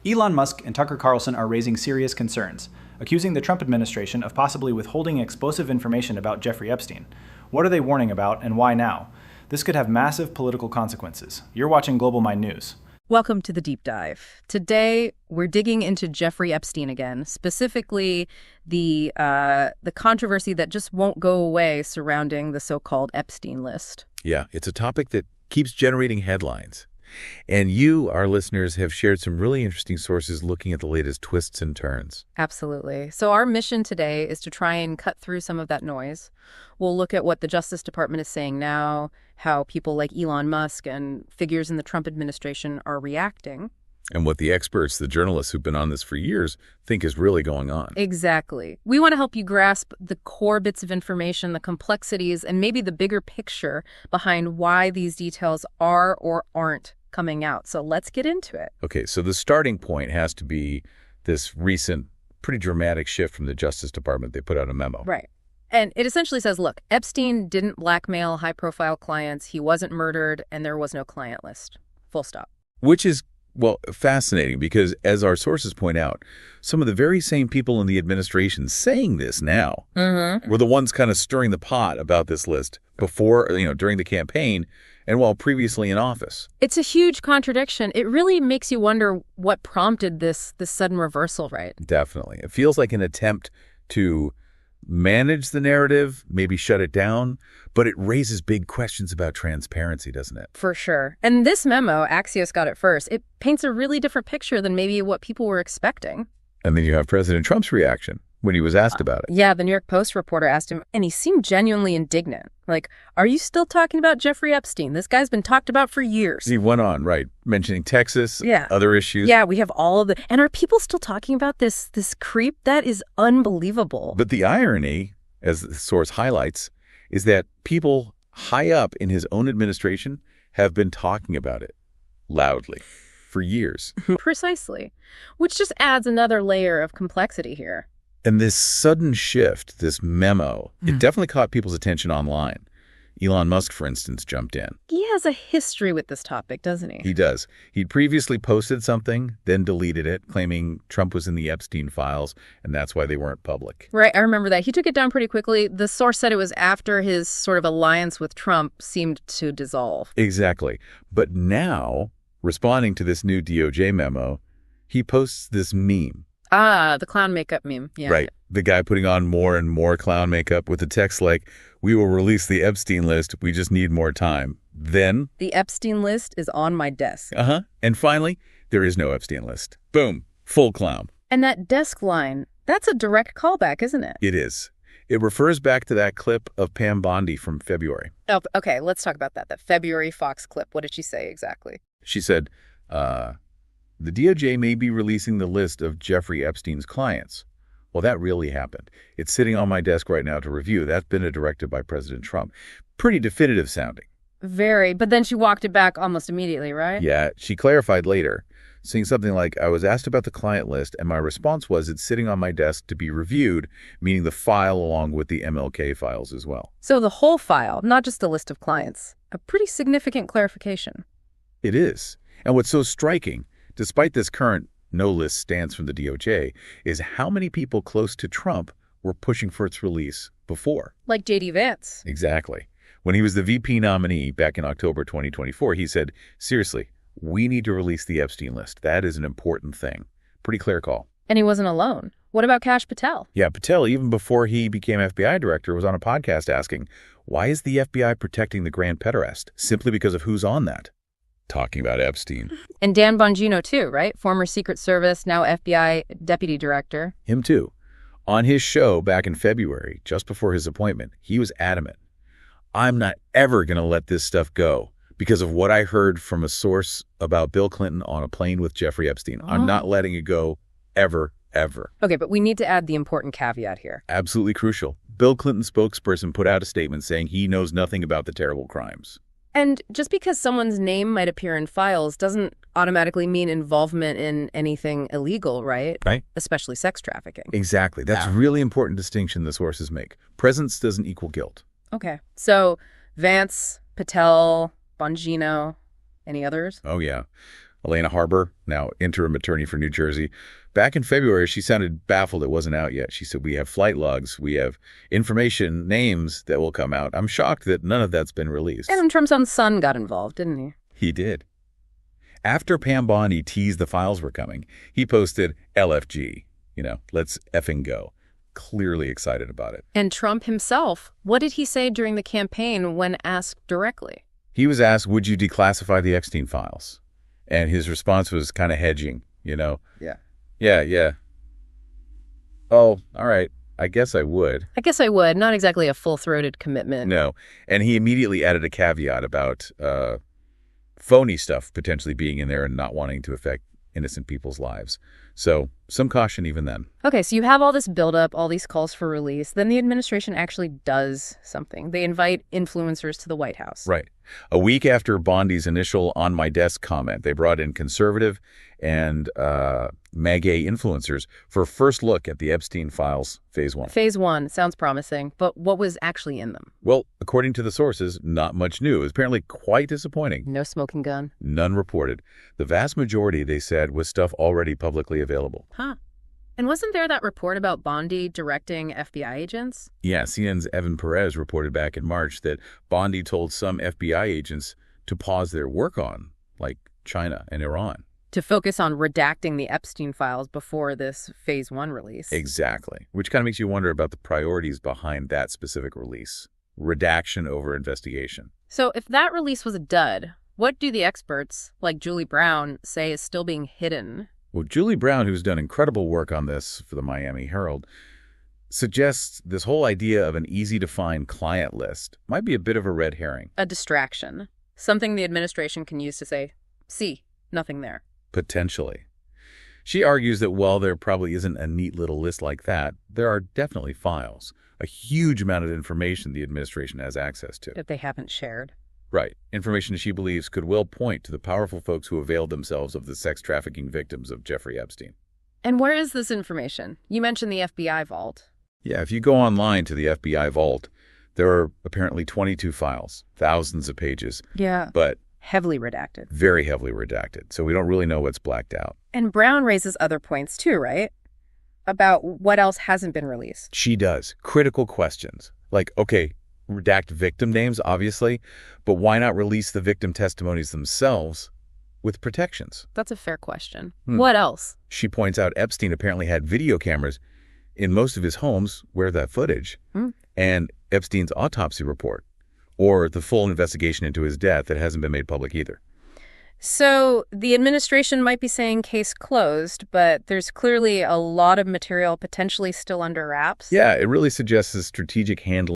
Elon Musk and Tucker Carlson are raising serious concerns, accusing the Trump administration of possibly withholding explosive information about Jeffrey Epstein. What are they warning about, and why now? This could have massive political consequences. You're watching Global Mind News. Welcome to the deep dive. Today, we're digging into Jeffrey Epstein again, specifically the controversy that just won't go away surrounding the so-called Epstein list. Yeah, it's a topic that keeps generating headlines. And you, our listeners, have shared some really interesting sources looking at the latest twists and turns. Absolutely. So our mission today is to try and cut through some of that noise. We'll look at what the Justice Department is saying now, how people like Elon Musk and figures in the Trump administration are reacting. And what the experts, the journalists who've been on this for years, think is really going on. Exactly. We want to help you grasp the core bits of information, the complexities, and maybe the bigger picture behind why these details are or aren't coming out. So let's get into it. Okay, so the starting point has to be this recent, pretty dramatic shift from the Justice Department. They put out a memo. Right. And it essentially says, look, Epstein didn't blackmail high-profile clients, he wasn't murdered, and there was no client list. Full stop. Which is, well, fascinating because, as our sources point out, some of the very same people in the administration saying this now were the ones kind of stirring the pot about this list before, during the campaign and while previously in office. It's a huge contradiction. It really makes you wonder what prompted this sudden reversal, right? Definitely. It feels like an attempt to manage the narrative, maybe shut it down, but it raises big questions about transparency, doesn't it? For sure. And this memo, Axios got it first, it paints a really different picture than maybe what people were expecting. And then you have President Trump's reaction when he was asked about it. Yeah, the New York Post reporter asked him, and he seemed genuinely indignant. Like, are you still talking about Jeffrey Epstein? This guy's been talked about for years. He went on, right, mentioning Texas, other issues. Yeah, we have all of the... And are people still talking about this creep? That is unbelievable. But the irony, as the source highlights, is that people high up in his own administration have been talking about it loudly for years. Precisely. Which just adds another layer of complexity here. And this sudden shift, this memo, it definitely caught people's attention online. Elon Musk, for instance, jumped in. He has a history with this topic, doesn't he? He does. He'd previously posted something, then deleted it, claiming Trump was in the Epstein files, and that's why they weren't public. Right, I remember that. He took it down pretty quickly. The source said it was after his sort of alliance with Trump seemed to dissolve. Exactly. But now, responding to this new DOJ memo, he posts this meme. Ah, the clown makeup meme. Yeah. Right. The guy putting on more and more clown makeup with a text like, "We will release the Epstein list. We just need more time." Then the Epstein list is on my desk. And finally, there is no Epstein list. Boom. Full clown. And that desk line, that's a direct callback, isn't it? It is. It refers back to that clip of Pam Bondi from February. Oh, okay. Let's talk about that. That February Fox clip. What did she say exactly? She said, the DOJ may be releasing the list of Jeffrey Epstein's clients. Well, that really happened. It's sitting on my desk right now to review. That's been a directive by President Trump. Pretty definitive sounding. Very. But then she walked it back almost immediately, right? Yeah, she clarified later, saying something like, "I was asked about the client list, and my response was it's sitting on my desk to be reviewed," meaning the file along with the MLK files as well. So the whole file, not just a list of clients. A pretty significant clarification. It is. And what's so striking, despite this current no-list stance from the DOJ, is how many people close to Trump were pushing for its release before. Like J.D. Vance. Exactly. When he was the VP nominee back in October 2024, he said, seriously, we need to release the Epstein list. That is an important thing. Pretty clear call. And he wasn't alone. What about Kash Patel? Yeah, Patel, even before he became FBI director, was on a podcast asking, why is the FBI protecting the grand pederast? Simply because of who's on that. Talking about Epstein. And Dan Bongino, too, right? Former Secret Service, now FBI deputy director. Him, too. On his show back in February, just before his appointment, he was adamant. I'm not ever going to let this stuff go because of what I heard from a source about Bill Clinton on a plane with Jeffrey Epstein. I'm not letting it go ever, ever. Okay, but we need to add the important caveat here. Absolutely crucial. Bill Clinton's spokesperson put out a statement saying he knows nothing about the terrible crimes. And just because someone's name might appear in files doesn't automatically mean involvement in anything illegal, right? Right. Especially sex trafficking. Exactly. That's a really important distinction the sources make. Presence doesn't equal guilt. Okay. So Vance, Patel, Bongino, any others? Oh, yeah. Elena Harbor, now interim attorney for New Jersey. Back in February, she sounded baffled it wasn't out yet. She said, we have flight logs, we have information, names that will come out. I'm shocked that none of that's been released. And Trump's own son got involved, didn't he? He did. After Pam Bondi teased the files were coming, he posted LFG, let's effing go. Clearly excited about it. And Trump himself, what did he say during the campaign when asked directly? He was asked, would you declassify the Epstein files? And his response was kind of hedging, Yeah. Yeah. Oh, all right. I guess I would. Not exactly a full-throated commitment. No. And he immediately added a caveat about phony stuff potentially being in there and not wanting to affect innocent people's lives. So some caution even then. Okay, so you have all this buildup, all these calls for release. Then the administration actually does something. They invite influencers to the White House. Right. A week after Bondi's initial on my desk comment, they brought in conservative and MAGA influencers for a first look at the Epstein files, Phase 1. Phase 1 sounds promising, but what was actually in them? Well, according to the sources, not much new. It was apparently quite disappointing. No smoking gun? None reported. The vast majority, they said, was stuff already publicly available. Huh. And wasn't there that report about Bondi directing FBI agents? Yeah, CNN's Evan Perez reported back in March that Bondi told some FBI agents to pause their work on, like China and Iran. To focus on redacting the Epstein files before this Phase 1 release. Exactly. Which kind of makes you wonder about the priorities behind that specific release. Redaction over investigation. So if that release was a dud, what do the experts, like Julie Brown, say is still being hidden? Well, Julie Brown, who's done incredible work on this for the Miami Herald, suggests this whole idea of an easy-to-find client list might be a bit of a red herring. A distraction. Something the administration can use to say, see, nothing there. Potentially. She argues that while there probably isn't a neat little list like that, there are definitely files, a huge amount of information the administration has access to. That they haven't shared. Right. Information she believes could well point to the powerful folks who availed themselves of the sex trafficking victims of Jeffrey Epstein. And where is this information? You mentioned the FBI vault. Yeah, if you go online to the FBI vault, there are apparently 22 files, thousands of pages. Yeah. But heavily redacted. Very heavily redacted. So we don't really know what's blacked out. And Brown raises other points too, right? About what else hasn't been released. She does. Critical questions. Like, okay, redact victim names, obviously, but why not release the victim testimonies themselves with protections? That's a fair question. What else? She points out Epstein apparently had video cameras in most of his homes. Where's that footage? And Epstein's autopsy report, or the full investigation into his death that hasn't been made public either. So the administration might be saying case closed, but there's clearly a lot of material potentially still under wraps. Yeah, it really suggests a strategic handling